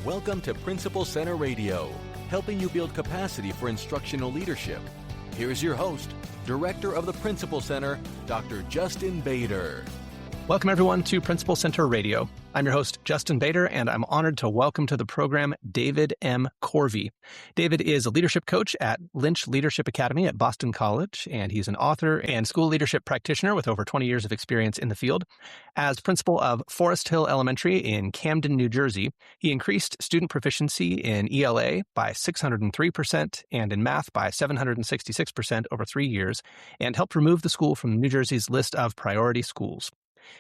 Welcome to Principal Center Radio, helping you build capacity for instructional leadership. Here's your host, Director of the Principal Center, Dr. Justin Bader. Welcome, everyone, to Principal Center Radio. I'm your host, Justin Bader, and I'm honored to welcome to the program David M. Corvi. David is a leadership coach at Lynch Leadership Academy at Boston College, and he's an author and school leadership practitioner with over 20 years of experience in the field. As principal of Forest Hill Elementary in Camden, New Jersey, he increased student proficiency in ELA by 603% and in math by 766% over 3 years, and helped remove the school from New Jersey's list of priority schools.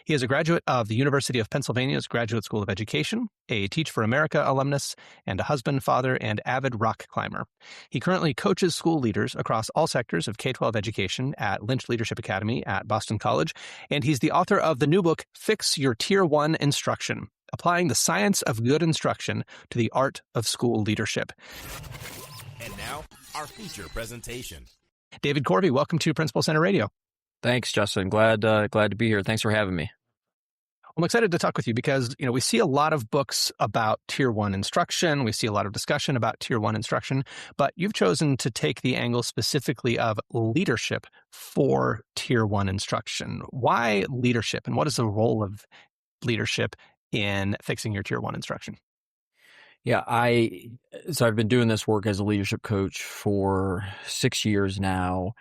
He is a graduate of the University of Pennsylvania's Graduate School of Education, a Teach for America alumnus, and a husband, father, and avid rock climber. He currently coaches school leaders across all sectors of K-12 education at Lynch Leadership Academy at Boston College, and he's the author of the new book, Fix Your Tier 1 Instruction, Applying the Science of Good Instruction to the Art of School Leadership. And now, our feature presentation. David Corvi, welcome to Principal Center Radio. Thanks, Justin. Glad to be here. Thanks for having me. I'm excited to talk with you because, we see a lot of books about Tier 1 instruction. We see a lot of discussion about Tier 1 instruction, but you've chosen to take the angle specifically of leadership for Tier 1 instruction. Why leadership, and what is the role of leadership in fixing your Tier 1 instruction? Yeah, I've been doing this work as a leadership coach for 6 years now.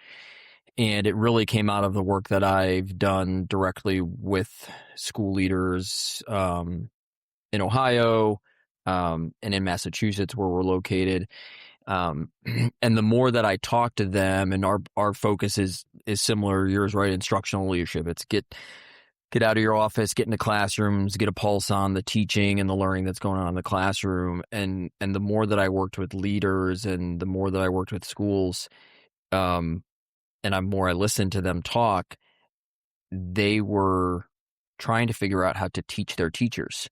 And it really came out of the work that I've done directly with school leaders in Ohio and in Massachusetts, where we're located. And the more that I talk to them, and our focus is similar to yours, right? Instructional leadership. It's get out of your office, get into classrooms, get a pulse on the teaching and the learning that's going on in the classroom. And the more that I worked with leaders, and the more that I worked with schools, and the more I listened to them talk, they were trying to figure out how to teach their teachers.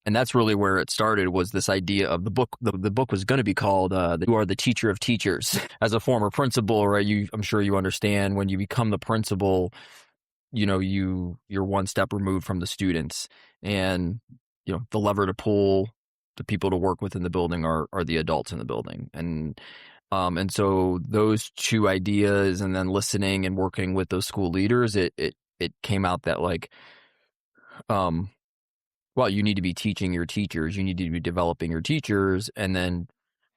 And that's really where it started, was this idea of the book. The book was going to be called You Are the Teacher of Teachers. As a former principal, right, I'm sure you understand, when you become the principal, you're one step removed from the students. And, the lever to pull, the people to work with in the building are the adults in the building. And so those two ideas, and then listening and working with those school leaders, it came out that you need to be teaching your teachers, you need to be developing your teachers, and then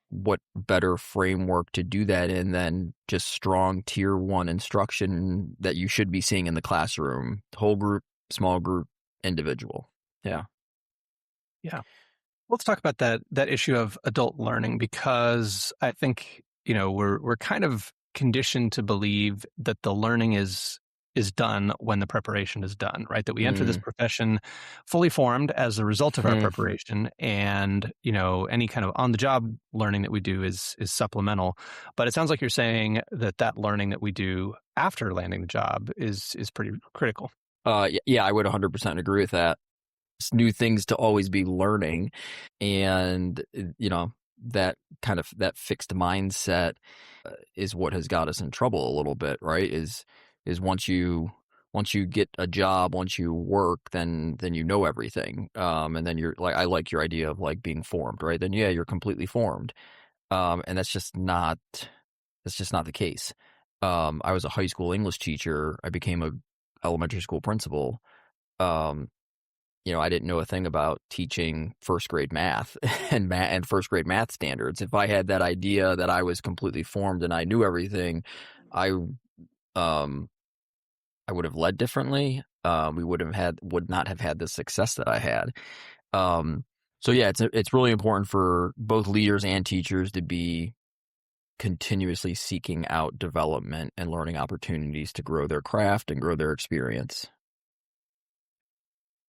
what better framework to do that in than just strong Tier 1 instruction that you should be seeing in the classroom, whole group, small group, individual. Yeah. Let's talk about that issue of adult learning, because I think, we're kind of conditioned to believe that the learning is done when the preparation is done, right? That we enter this profession fully formed as a result of our preparation, and, any kind of on-the-job learning that we do is supplemental. But it sounds like you're saying that learning that we do after landing the job is pretty critical. Yeah, I would 100% agree with that. It's new things to always be learning, and that fixed mindset is what has got us in trouble a little bit, right? Is once you get a job, once you work, then you know everything, and then you're I like your idea of being formed, right? Then you're completely formed, and that's just not the case. I was a high school English teacher. I became a elementary school principal. I didn't know a thing about teaching first grade math and first grade math standards. If I had that idea that I was completely formed and I knew everything, I would have led differently. We would not have had the success that I had. So yeah, it's really important for both leaders and teachers to be continuously seeking out development and learning opportunities to grow their craft and grow their experience.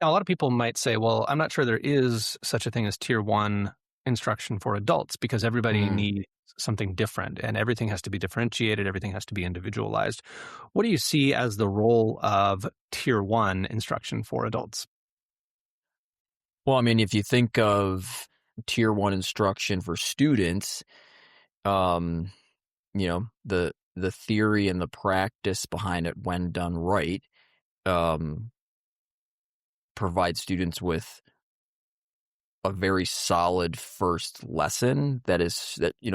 Now, a lot of people might say, well, I'm not sure there is such a thing as Tier 1 instruction for adults, because everybody needs something different, and everything has to be differentiated, everything has to be individualized. What do you see as the role of Tier 1 instruction for adults? Well, I mean, if you think of Tier 1 instruction for students, the theory and the practice behind it, when done right, provide students with a very solid first lesson that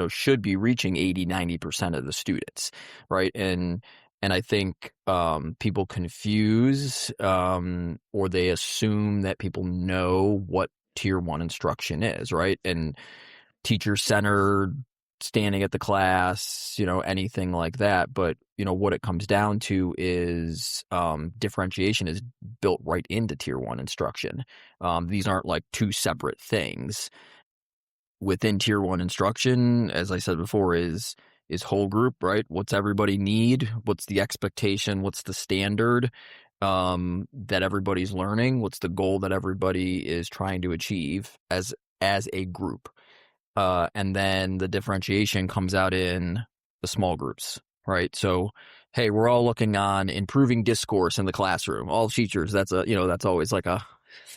should be reaching 80-90% of the students, right? And I think people confuse or they assume that people know what tier 1 instruction is, right? And teacher-centered, standing at the class, anything like that. But, what it comes down to is differentiation is built right into tier 1 instruction. These aren't like two separate things. Within tier 1 instruction, as I said before, is whole group, right? What's everybody need? What's the expectation? What's the standard that everybody's learning? What's the goal that everybody is trying to achieve as a group? And then the differentiation comes out in the small groups, right? So, hey, we're all looking on improving discourse in the classroom. All teachers, that's always like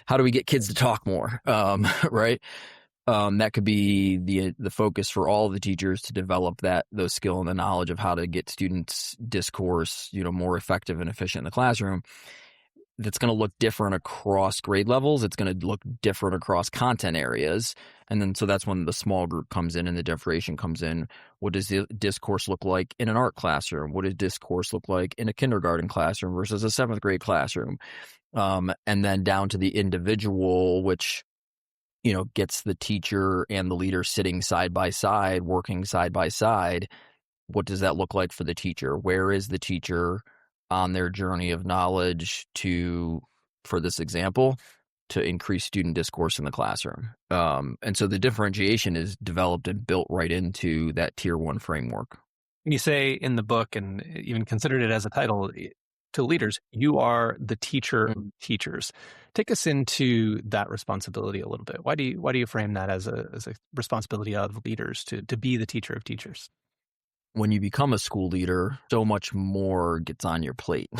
how do we get kids to talk more, right? That could be the focus for all the teachers to develop those skill and the knowledge of how to get students' discourse, more effective and efficient in the classroom. That's going to look different across grade levels. It's going to look different across content areas. And then, so that's when the small group comes in and the differentiation comes in. What does the discourse look like in an art classroom? What does discourse look like in a kindergarten classroom versus a 7th grade classroom? And then down to the individual, which, gets the teacher and the leader sitting side by side, working side by side. What does that look like for the teacher? Where is the teacher on their journey of knowledge for this example, to increase student discourse in the classroom? And so the differentiation is developed and built right into that tier 1 framework. You say in the book, and even considered it as a title to leaders, you are the teacher of teachers. Take us into that responsibility a little bit. Why do you frame that as a responsibility of leaders to be the teacher of teachers? When you become a school leader, so much more gets on your plate,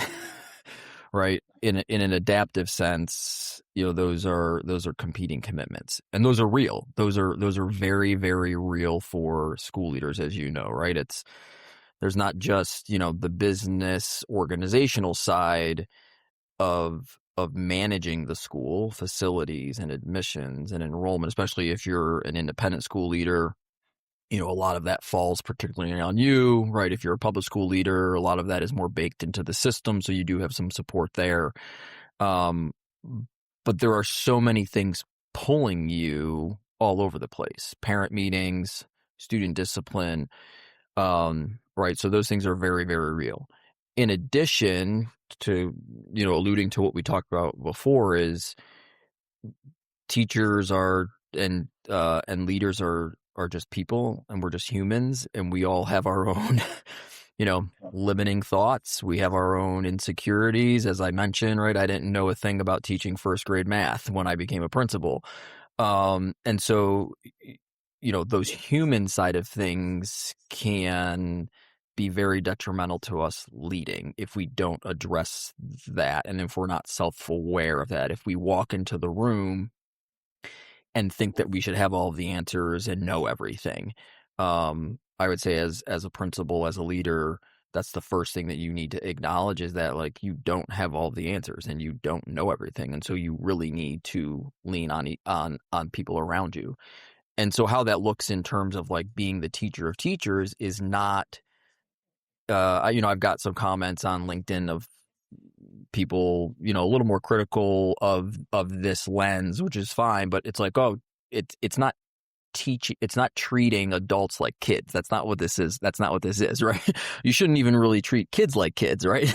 right? In an adaptive sense, those are competing commitments, and those are real. Those are very, very real for school leaders, as you know, right? There's not just, the business organizational side of managing the school facilities and admissions and enrollment, especially if you're an independent school leader. A lot of that falls particularly on you, right? If you're a public school leader, a lot of that is more baked into the system, so you do have some support there. But there are so many things pulling you all over the place. Parent meetings, student discipline, right? So those things are very, very real. In addition to, alluding to what we talked about before, is teachers and leaders are just people, and we're just humans, and we all have our own, limiting thoughts. We have our own insecurities, as I mentioned, right? I didn't know a thing about teaching 1st grade math when I became a principal. And so, those human side of things can be very detrimental to us leading if we don't address that, and if we're not self-aware of that. If we walk into the room and think that we should have all of the answers and know everything. I would say as a principal, as a leader, that's the first thing that you need to acknowledge, is that like you don't have all the answers and you don't know everything. And so you really need to lean on people around you. And so how that looks in terms of like being the teacher of teachers is not, I've got some comments on LinkedIn of people, a little more critical of this lens, which is fine, but it's like, it's not treating adults like kids. That's not what this is. That's not what this is, right? You shouldn't even really treat kids like kids, right?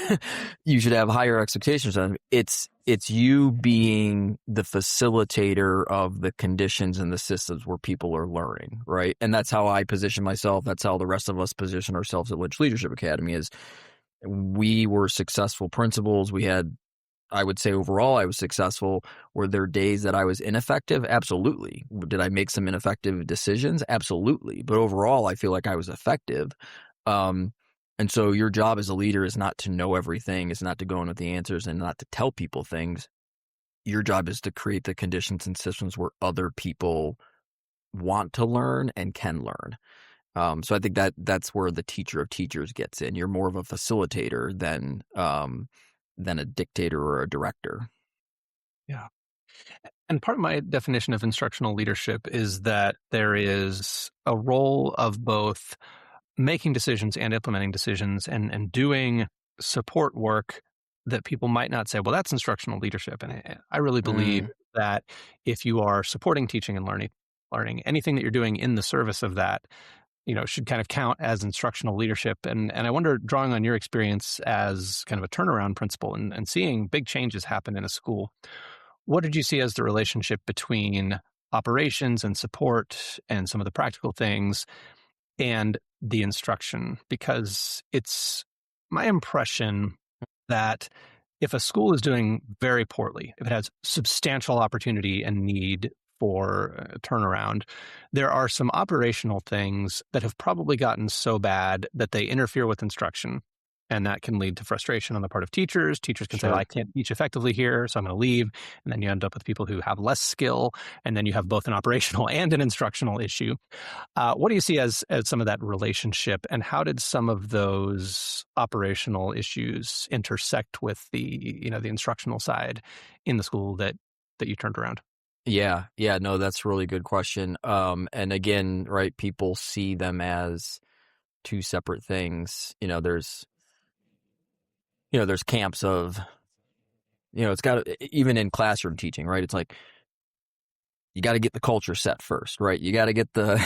You should have higher expectations on them. It's you being the facilitator of the conditions and the systems where people are learning, right? And that's how I position myself. That's how the rest of us position ourselves at Lynch Leadership Academy. Is we were successful principals. We had, I would say overall, I was successful. Were there days that I was ineffective? Absolutely. Did I make some ineffective decisions? Absolutely. But overall, I feel like I was effective. And so your job as a leader is not to know everything, is not to go in with the answers and not to tell people things. Your job is to create the conditions and systems where other people want to learn and can learn. So I think that's where the teacher of teachers gets in. You're more of a facilitator than a dictator or a director. Yeah. And part of my definition of instructional leadership is that there is a role of both making decisions and implementing decisions and doing support work that people might not say, well, that's instructional leadership. And I really believe Mm, that if you are supporting teaching and learning, anything that you're doing in the service of that, should kind of count as instructional leadership. And I wonder, drawing on your experience as kind of a turnaround principal and seeing big changes happen in a school, what did you see as the relationship between operations and support and some of the practical things and the instruction? Because it's my impression that if a school is doing very poorly, if it has substantial opportunity and need for a turnaround, there are some operational things that have probably gotten so bad that they interfere with instruction. And that can lead to frustration on the part of teachers. Teachers can say, well, I sure. can't teach effectively here, so I'm going to leave. And then you end up with people who have less skill. And then you have both an operational and an instructional issue. What do you see as some of that relationship, and how did some of those operational issues intersect with the instructional side in the school that you turned around? Yeah, yeah, no, that's a really good question. And again, right, people see them as two separate things. There's camps of, it's got even in classroom teaching, right? It's like you got to get the culture set first, right? You got to get the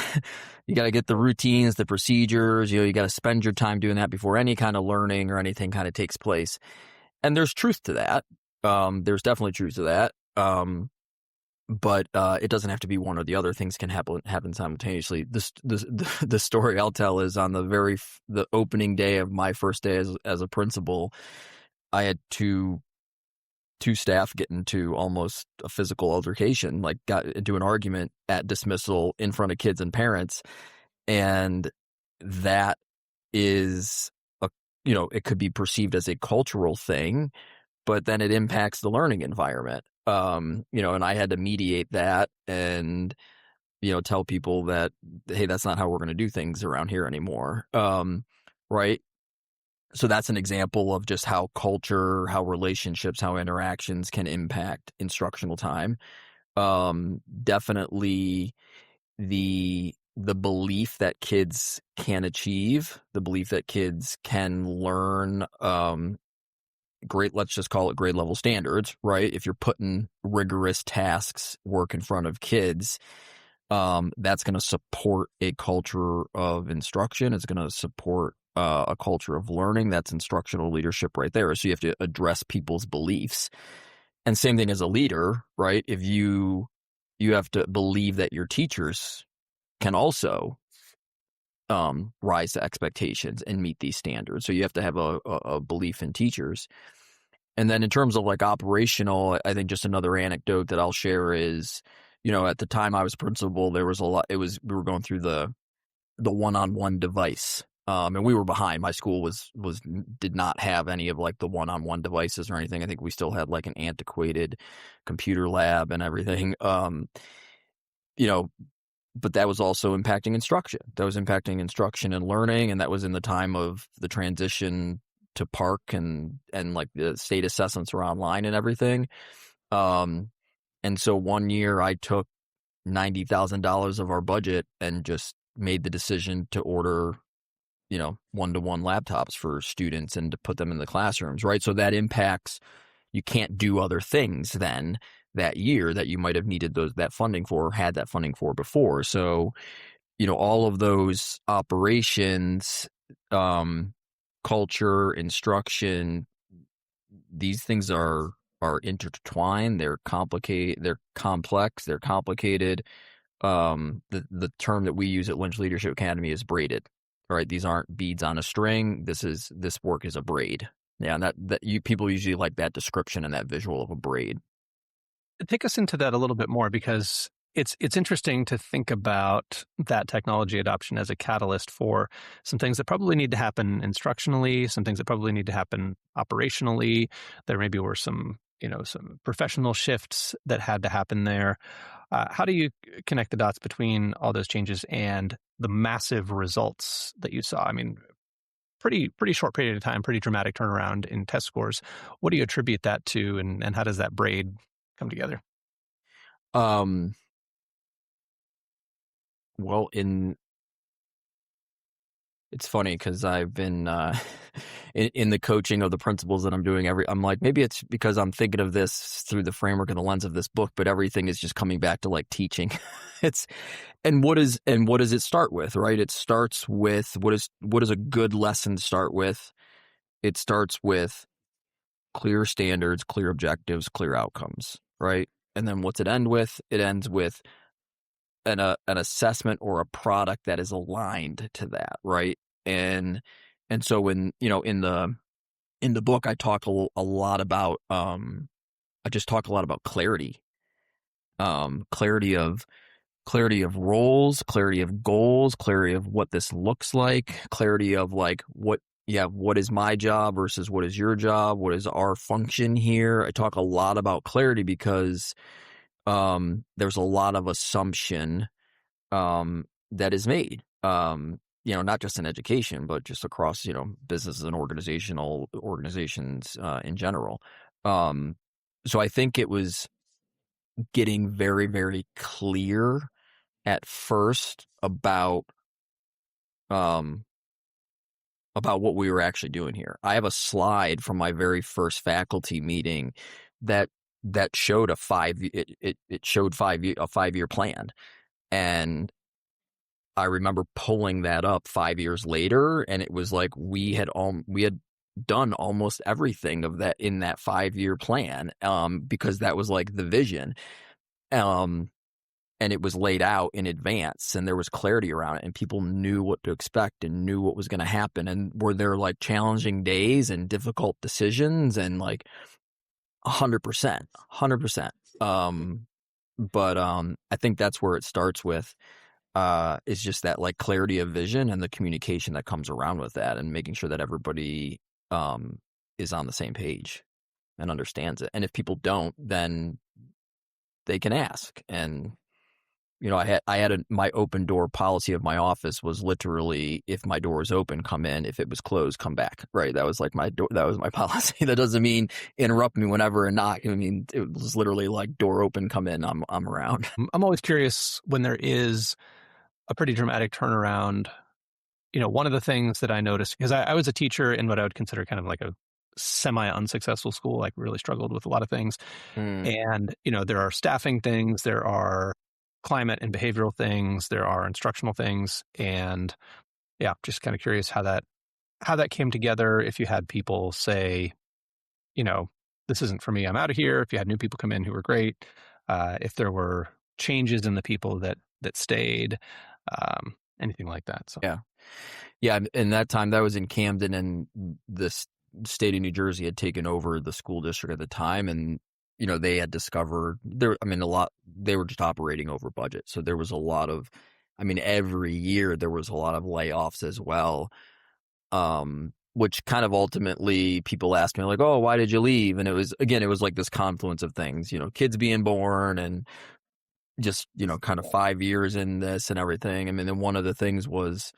you got to get the routines, the procedures, you got to spend your time doing that before any kind of learning or anything kind of takes place. And there's truth to that. There's definitely truth to that. But it doesn't have to be one or the other. Things can happen simultaneously. The story I'll tell is on the opening day of my first day as a principal, I had two staff get into almost a physical altercation, like got into an argument at dismissal in front of kids and parents, and that is it could be perceived as a cultural thing, but then it impacts the learning environment. And I had to mediate that and, tell people that, hey, that's not how we're going to do things around here anymore. Right. So that's an example of just how culture, how relationships, how interactions can impact instructional time. Definitely the belief that kids can achieve, the belief that kids can learn, let's just call it grade level standards, right? If you're putting rigorous tasks, work in front of kids, that's going to support a culture of instruction. It's going to support a culture of learning. That's instructional leadership right there. So you have to address people's beliefs. And same thing as a leader, right? If you have to believe that your teachers can also rise to expectations and meet these standards. So you have to have a belief in teachers. And then in terms of like operational, I think just another anecdote that I'll share is, at the time I was principal, there was a lot. We were going through the one-on-one device, and we were behind. My school did not have any of like the one-on-one devices or anything. I think we still had like an antiquated computer lab and everything. But that was also impacting instruction. That was impacting instruction and learning, and that was in the time of the transition to Park and like the state assessments are online and everything. And so one year I took $90,000 of our budget and just made the decision to order, one-to-one laptops for students and to put them in the classrooms, right? So that impacts, you can't do other things then that year that you might have needed that funding for or had that funding for before. So, all of those operations, culture, instruction, these things are intertwined. They're complicated. They're complex. They're complicated. The term that we use at Lynch Leadership Academy is braided. Right? These aren't beads on a string. This work is a braid. Yeah, and people usually like that description and that visual of a braid. Take us into that a little bit more, because it's interesting to think about that technology adoption as a catalyst for some things that probably need to happen instructionally, some things that probably need to happen operationally. There maybe were some professional shifts that had to happen there. How do you connect the dots between all those changes and the massive results that you saw? I mean, pretty short period of time, pretty dramatic turnaround in test scores. What do you attribute that to, and how does that braid come together? Well, it's funny because I've been in the coaching of the principles that I'm doing. I'm like, maybe it's because I'm thinking of this through the framework and the lens of this book, but everything is just coming back to like teaching. What does it start with, right? It starts with what does a good lesson start with? It starts with clear standards, clear objectives, clear outcomes, right? And then what's it end with? It ends with an assessment or a product that is aligned to that, right? And so in the book I talk a lot about I just talk a lot about clarity, clarity of roles, clarity of goals, clarity of what this looks like, clarity of like what is my job versus what is your job, what is our function here. I talk a lot about clarity because there's a lot of assumption that is made, not just in education, but just across, businesses and organizations in general. So I think it was getting very, very clear at first about what we were actually doing here. I have a slide from my very first faculty meeting that showed a 5-year plan. And I remember pulling that up 5 years later, and it was like we had done almost everything of that in that 5-year plan, because that was like the vision, and it was laid out in advance, and there was clarity around it, and people knew what to expect and knew what was going to happen. And were there like challenging days and difficult decisions, and like 100%. But I think that's where it starts with. Is just that like clarity of vision and the communication that comes around with that, and making sure that everybody is on the same page and understands it. And if people don't, then they can ask. And I had my open door policy of my office was literally, if my door is open, come in. If it was closed, come back. Right? That was like my door. That was my policy. That doesn't mean interrupt me whenever and not. I mean, it was literally like door open, come in. I'm around. I'm always curious when there is a pretty dramatic turnaround. One of the things that I noticed, because I was a teacher in what I would consider kind of like a semi-unsuccessful school, like really struggled with a lot of things. And, there are staffing things, there are climate and behavioral things, there are instructional things. And yeah, just kind of curious how that came together. If you had people say, this isn't for me, I'm out of here. If you had new people come in who were great, if there were changes in the people that stayed, anything like that. So yeah. In that time, that was in Camden, and the state of New Jersey had taken over the school district at the time, and they had discovered they were just operating over budget. So there was a lot of, every year there was a lot of layoffs as well, which kind of ultimately people asked me like, oh, why did you leave? And it was like this confluence of things, kids being born and just, kind of 5 years in this and everything. Then one of the things was,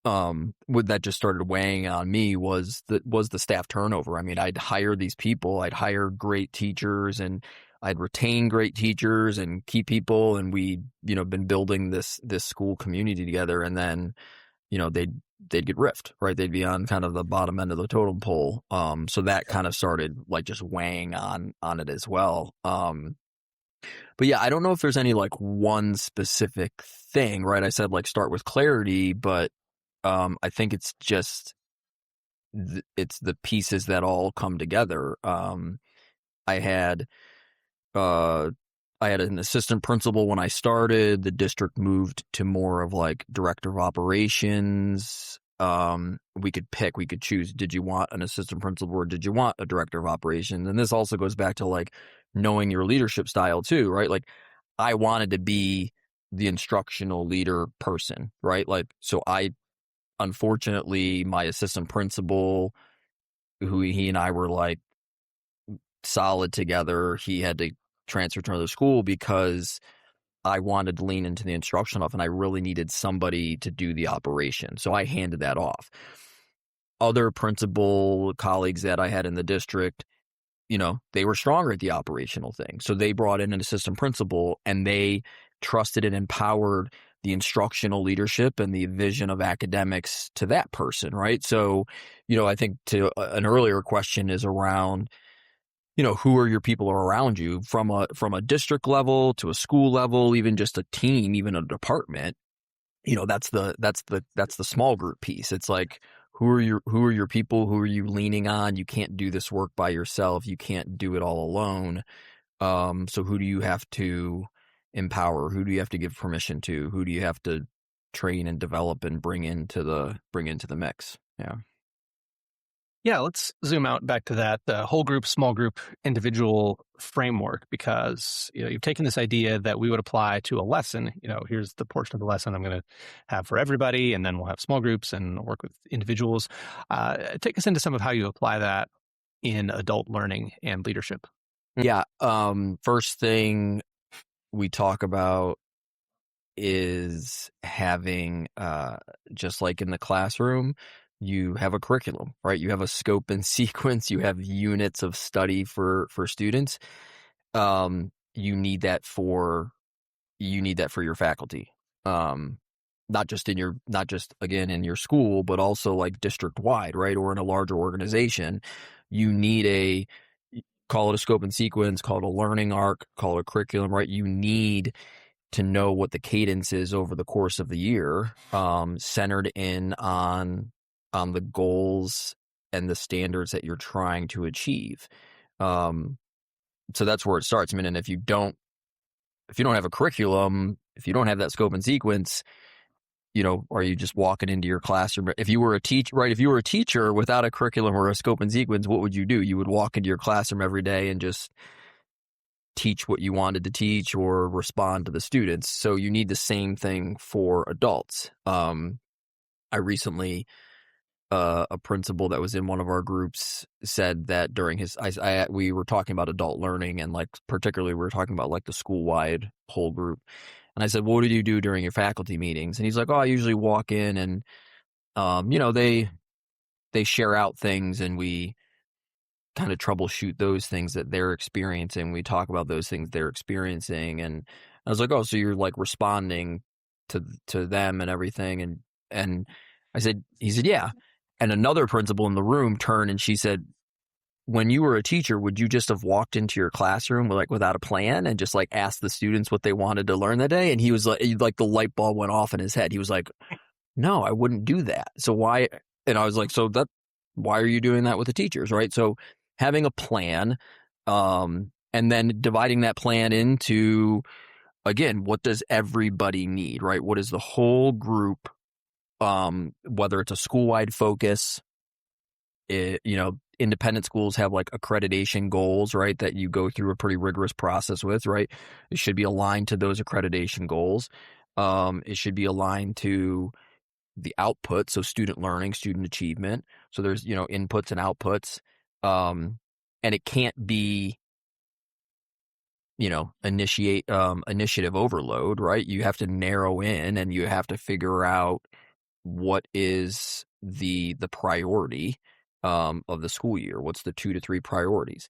that just started weighing on me was the staff turnover. I'd hire these people, I'd hire great teachers, and I'd retain great teachers and keep people. And we, been building this school community together. And then, they'd get riffed, right? They'd be on kind of the bottom end of the totem pole. So that kind of started like just weighing on it as well. But yeah, I don't know if there's any like one specific thing, right? I said like start with clarity, but I think it's just it's the pieces that all come together. I had an assistant principal when I started. The district moved to more of like director of operations. We could choose. Did you want an assistant principal or did you want a director of operations? And this also goes back to like knowing your leadership style too, right? Like I wanted to be the instructional leader person, right? Like, so unfortunately, my assistant principal, who he and I were like solid together, he had to transfer to another school because I wanted to lean into the instruction stuff and I really needed somebody to do the operation. So I handed that off. Other principal colleagues that I had in the district, they were stronger at the operational thing. So they brought in an assistant principal and they trusted and empowered the instructional leadership and the vision of academics to that person, right? So, I think to an earlier question is around, who are your people around you from a district level to a school level, even just a team, even a department. That's the small group piece. It's like, who are your people? Who are you leaning on? You can't do this work by yourself. You can't do it all alone. So who do you have to empower? Who do you have to give permission to? Who do you have to train and develop and bring into the mix? Yeah. Yeah, let's zoom out back to that whole group, small group, individual framework, because you've taken this idea that we would apply to a lesson. Here's the portion of the lesson I'm going to have for everybody, and then we'll have small groups and work with individuals. Take us into some of how you apply that in adult learning and leadership. Yeah. First thing we talk about is having, just like in the classroom, you have a curriculum, right? You have a scope and sequence. You have units of study for students. You need that for your faculty. Not just again in your school, but also like district wide, right? Or in a larger organization, you need call it a scope and sequence, call it a learning arc, call it a curriculum, right? You need to know what the cadence is over the course of the year, centered in on the goals and the standards that you're trying to achieve. So that's where it starts. I mean, and if you don't have a curriculum, if you don't have that scope and sequence, are you just walking into your classroom? If you were a teacher, right? If you were a teacher without a curriculum or a scope and sequence, what would you do? You would walk into your classroom every day and just teach what you wanted to teach or respond to the students. So you need the same thing for adults. I recently, a principal that was in one of our groups said that during we were talking about adult learning, and like particularly we were talking about like the school-wide whole group. And I said, well, what do you do during your faculty meetings? And he's like, oh, I usually walk in and, they share out things and we kind of troubleshoot those things that they're experiencing. We talk about those things they're experiencing. And I was like, oh, so you're like responding to them and everything. And he said, yeah. And another principal in the room turned and she said, when you were a teacher, would you just have walked into your classroom without a plan and just like asked the students what they wanted to learn that day? And he was like the light bulb went off in his head. He was like, no, I wouldn't do that. So why? And I was like, why are you doing that with the teachers? Right. So having a plan, and then dividing that plan into, again, what does everybody need, right? What is the whole group, whether it's a school-wide focus, independent schools have like accreditation goals, right? That you go through a pretty rigorous process with, right? It should be aligned to those accreditation goals. It should be aligned to the output. So student learning, student achievement. So there's, inputs and outputs. And it can't be, initiative overload, right? You have to narrow in and you have to figure out what is the priority of the school year. What's the 2 to 3 priorities?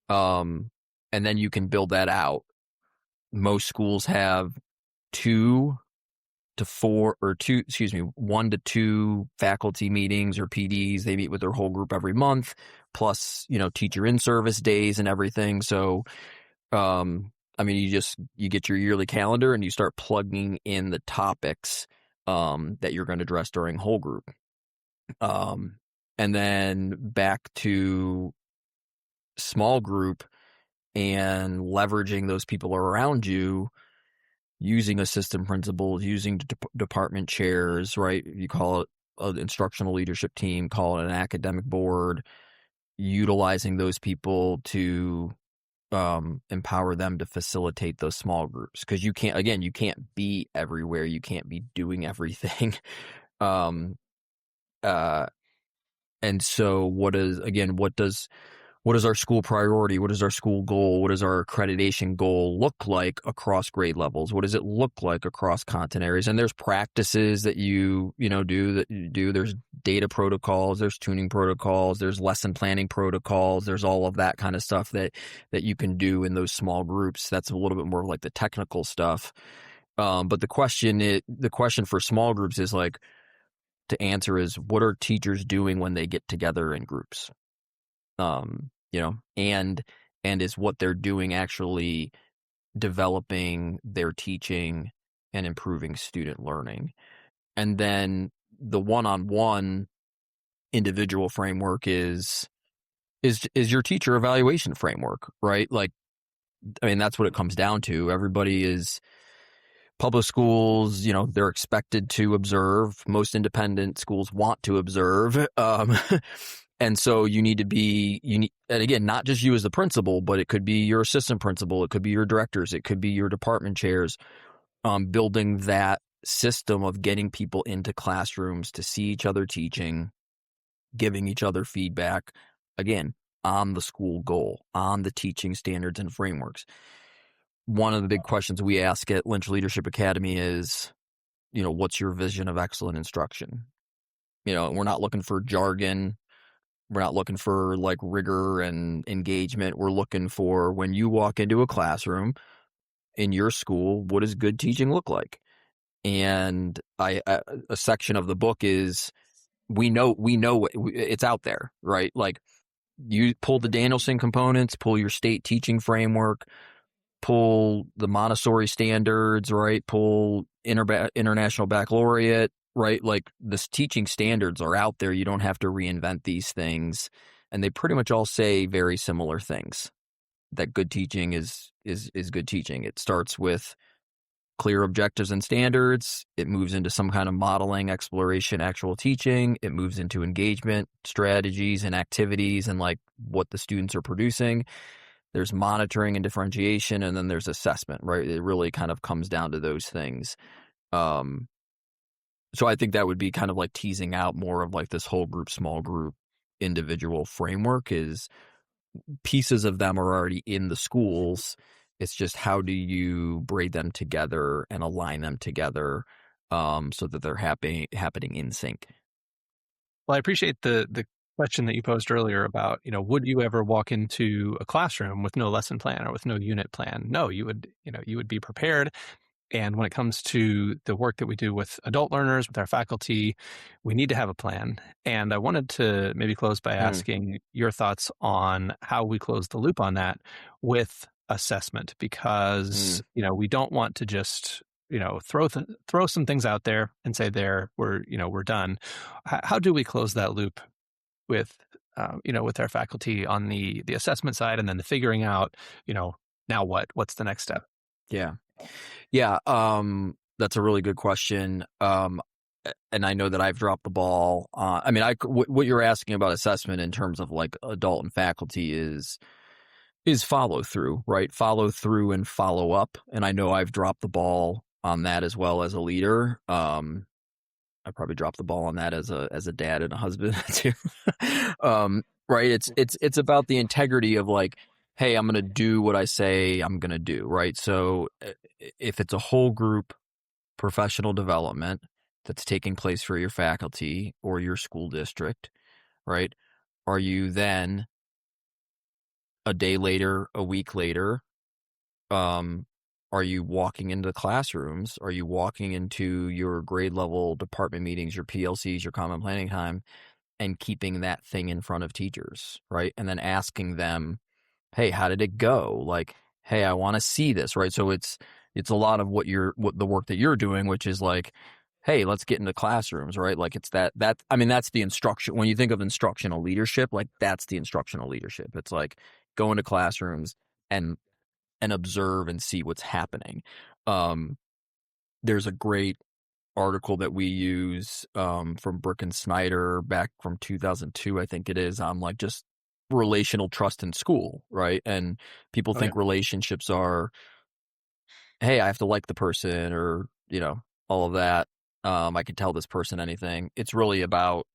And then you can build that out. Most schools have 1 to 2 faculty meetings or PDs. They meet with their whole group every month, plus, teacher in-service days and everything. So, you get your yearly calendar and you start plugging in the topics that you're going to address during whole group. And then back to small group and leveraging those people around you, using assistant principals, using department chairs, right? You call it an instructional leadership team, call it an academic board, utilizing those people to empower them to facilitate those small groups. Because you can't be everywhere. You can't be doing everything. And so what does what is our school priority? What is our school goal? What does our accreditation goal look like across grade levels? What does it look like across content areas? And there's practices that you do. There's data protocols, there's tuning protocols, there's lesson planning protocols, there's all of that kind of stuff that you can do in those small groups. That's a little bit more like the technical stuff. But the question for small groups is like, to answer is, what are teachers doing when they get together in groups? And is what they're doing actually developing their teaching and improving student learning? And then the one-on-one individual framework is your teacher evaluation framework, right? Like, I mean, that's what it comes down to. Everybody is public schools, they're expected to observe. Most independent schools want to observe. And so you need, and again, not just you as the principal, but it could be your assistant principal, it could be your directors, it could be your department chairs, building that system of getting people into classrooms to see each other teaching, giving each other feedback, again, on the school goal, on the teaching standards and frameworks. One of the big questions we ask at Lynch Leadership Academy is, what's your vision of excellent instruction? We're not looking for jargon. We're not looking for like rigor and engagement. We're looking for, when you walk into a classroom in your school, what does good teaching look like? And a section of the book is, we know it's out there, right? Like, you pull the Danielson components, pull your state teaching framework, pull the Montessori standards, right? Pull International Baccalaureate, right? Like, the teaching standards are out there. You don't have to reinvent these things. And they pretty much all say very similar things, that good teaching is good teaching. It starts with clear objectives and standards. It moves into some kind of modeling, exploration, actual teaching. It moves into engagement strategies and activities and like what the students are producing. There's monitoring and differentiation, and then there's assessment, right? It really kind of comes down to those things. So I think that would be kind of like teasing out more of like this whole group, small group, individual framework. Is pieces of them are already in the schools. It's just, how do you braid them together and align them together so that they're happening in sync? Well, I appreciate the question that you posed earlier about, would you ever walk into a classroom with no lesson plan or with no unit plan? No, you would be prepared. And when it comes to the work that we do with adult learners, with our faculty, we need to have a plan. And I wanted to maybe close by asking your thoughts on how we close the loop on that with assessment, because, we don't want to just, throw some things out there and say, we're done. How do we close that loop with, with our faculty on the assessment side, and then the figuring out, now what's the next step? Yeah. That's a really good question. And I know that I've dropped the ball. What you're asking about assessment in terms of like adult and faculty is follow through, right? Follow through and follow up. And I know I've dropped the ball on that as well as a leader. I probably dropped the ball on that as a dad and a husband too. Right? It's about the integrity of like, hey, I'm going to do what I say I'm going to do, right? So if it's a whole group professional development that's taking place for your faculty or your school district, right? Are you then a day later, a week later, are you walking into the classrooms? Are you walking into your grade level department meetings, your PLCs, your common planning time, and keeping that thing in front of teachers, right? And then asking them, hey, how did it go? Like, hey, I want to see this, right? So it's a lot of what the work that you're doing, which is like, hey, let's get into classrooms, right? Like, it's that's the instruction. When you think of instructional leadership, like, that's the instructional leadership. It's like, go into classrooms and observe and see what's happening. There's a great article that we use from Brick and Snyder back from 2002, I think it is, on like just relational trust in school, right? And people think relationships are, hey, I have to like the person, or all of that. I can tell this person anything. It's really about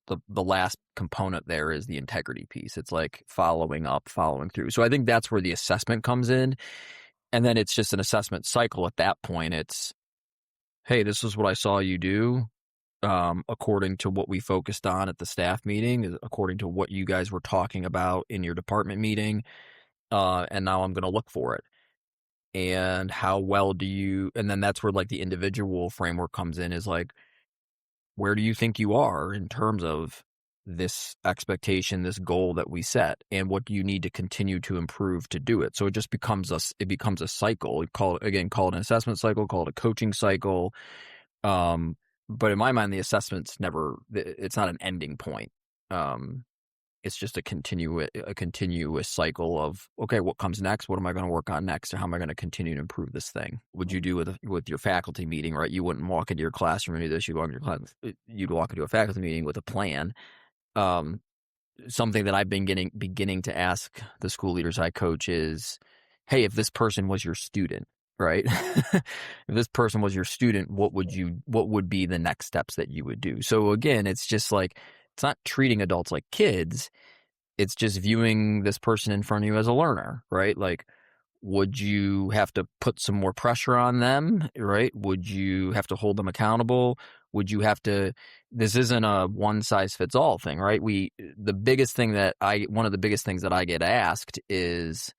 the last component there is the integrity piece. It's like following up, following through. So I think that's where the assessment comes in. And then it's just an assessment cycle at that point. It's, hey, this is what I saw you do. According to what we focused on at the staff meeting, according to what you guys were talking about in your department meeting, and now I'm going to look for it. And how well do you, and then that's where like the individual framework comes in, is like, where do you think you are in terms of this expectation, this goal that we set, and what do you need to continue to improve to do it? So it just becomes a cycle. Call it an assessment cycle, call it a coaching cycle. But in my mind, the assessment's it's not an ending point. It's just a continuous cycle of, okay, what comes next? What am I going to work on next? Or how am I going to continue to improve this thing? Would you do with your faculty meeting, right? You wouldn't walk into your classroom and do this. You'd walk into a faculty meeting with a plan. Something that I've been beginning to ask the school leaders I coach is, hey, if this person was your student, right? If this person was your student, what would be the next steps that you would do? So again, it's just like, it's not treating adults like kids. It's just viewing this person in front of you as a learner, right? Like, would you have to put some more pressure on them, right? Would you have to hold them accountable? Would you have to, this isn't a one size fits all thing, right? One of the biggest things that I get asked is,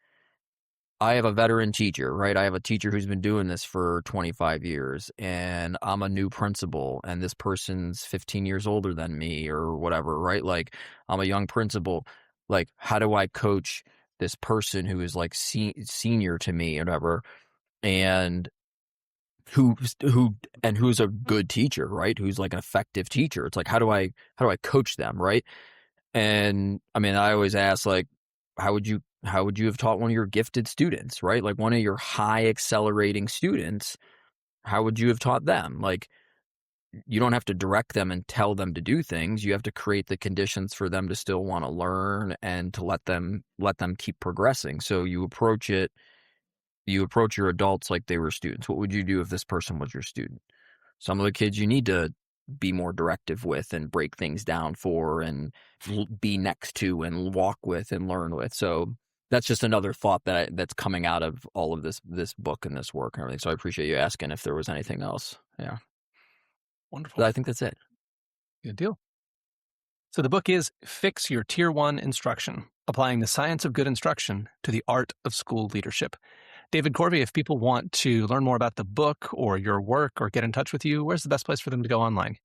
I have a veteran teacher, right? I have a teacher who's been doing this for 25 years, and I'm a new principal, and this person's 15 years older than me or whatever, right? Like, I'm a young principal. Like, how do I coach this person who is like senior to me or whatever, and who's a good teacher, right? Who's like an effective teacher. It's like, how do I coach them, right? And I mean, I always ask, like, how would you have taught one of your gifted students, right? Like one of your high accelerating students, how would you have taught them? Like, you don't have to direct them and tell them to do things. You have to create the conditions for them to still want to learn and to let them keep progressing. So you approach your adults like they were students. What would you do if this person was your student? Some of the kids you need to be more directive with and break things down for and be next to and walk with and learn with. So that's just another thought that's coming out of all of this book and this work and everything. So I appreciate you asking if there was anything else. Yeah. Wonderful. But I think that's it. Good deal. So the book is Fix Your Tier 1 Instruction, Applying the Science of Good Instruction to the Art of School Leadership. David Corvi, if people want to learn more about the book or your work or get in touch with you, where's the best place for them to go online?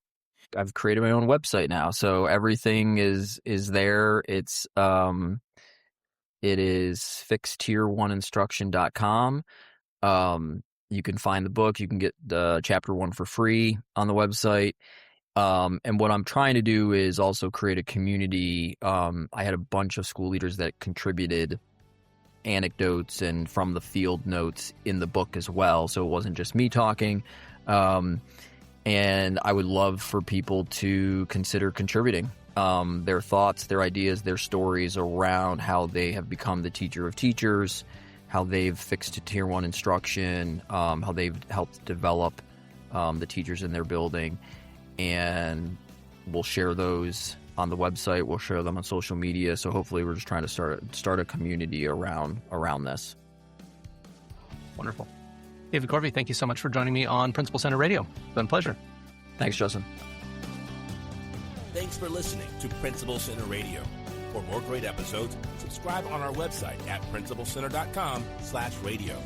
I've created my own website now, so everything is there. It is fixtier1instruction.com. You can find the book. You can get the chapter 1 for free on the website. And what I'm trying to do is also create a community. I had a bunch of school leaders that contributed anecdotes and from the field notes in the book as well. So it wasn't just me talking. And I would love for people to consider contributing their thoughts, their ideas, their stories around how they have become the teacher of teachers, how they've fixed Tier 1 instruction, how they've helped develop the teachers in their building. And we'll share those on the website. We'll share them on social media. So hopefully we're just trying to start a community around this. Wonderful. David Corvi, thank you so much for joining me on Principal Center Radio. It's been a pleasure. Thanks, Justin. Thanks for listening to Principal Center Radio. For more great episodes, subscribe on our website at principalcenter.com/radio.